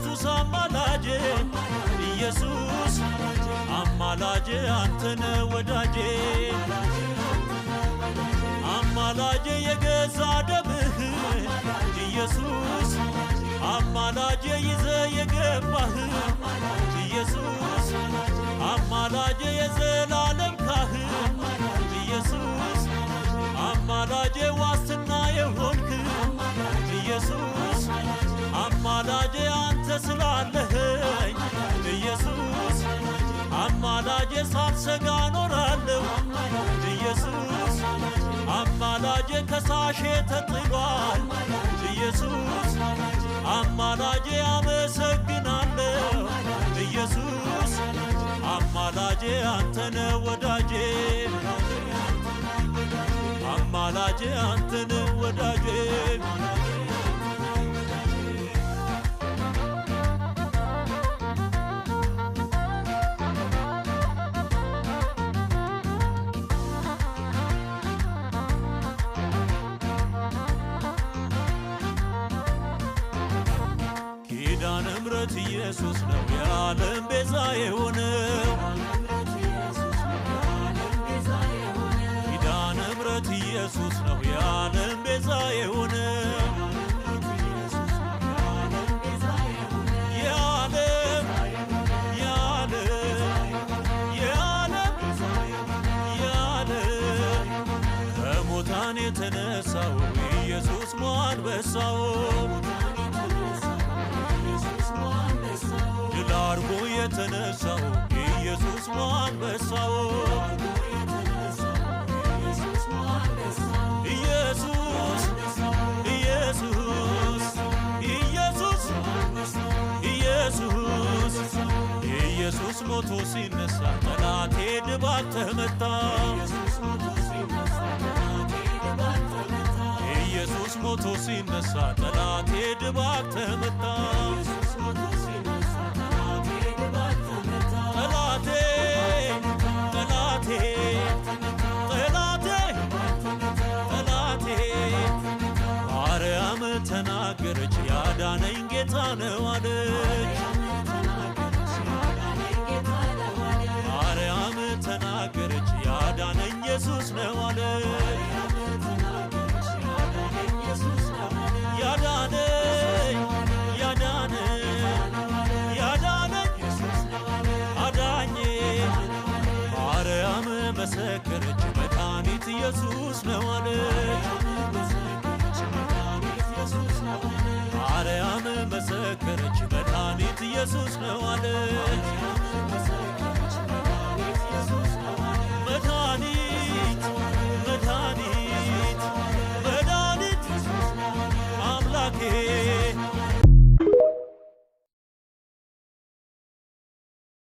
ኢየሱስ አማላጄ ኢየሱስ አማላጄ አንተነ ወዳጄ አማላጄ የገዛ ደምህ ኢየሱስ አማላጄ ይዘ የገባህ ኢየሱስ አማላጄ የዘላለም ካህን ኢየሱስ አማላጄ ዋስትና የሆንክ ኢየሱስ አማላጄ አንተ ስላለኸኝ ኢየሱስ አማላጄ ሳልሰጋ ኖራለሁ ኢየሱስ አማላጄ ከሳሼ ተጥሏል ኢየሱስ አማላጄ አመሰግናለሁ ኢየሱስ አማላጄ አንተነ ወዳጄ አማላጄ አንተነ ወዳጄ ኪዳነ ምሕረት ኢየሱስ ነው የዓለም ቤዛ የሆነው ኪዳነ ምሕረት ኢየሱስ ነው የዓለም ቤዛ የሆነው ከሙታን የተነሳው ኢየሱስ ሞአንበሳው ድል አድርጎ የተነሳው ኢየሱስ ሞአንበሳው ኢየሱስ ኢየሱስ ኢየሱስ ኢየሱስ ኢየሱስ ሞቶ ሲነሳ ጠላቴ ድባቅ ተመታ ኢየሱስ ሞቶ ሲነሳ ጠላቴ ድባቅ ተመታ ጠላቴ ጠላቴ ጠላቴ ጠላቴ ማርያም ተናገረች ያዳነኝ ጌታ ነው አለች ማርያም ተናገረች ያዳነኝ ኢየሱስ ነው አለች ያዳነኝ ያዳነኝ ያዳነኝ አዳኜ ማርያም መሰከረች መድኃኒት ኢየሱስ ነው አለች ማርያም መሰከረች መድኃኒት ኢየሱስ ነው አለች መድኃኒት መድኃኒት መድኃኒት አምላኬ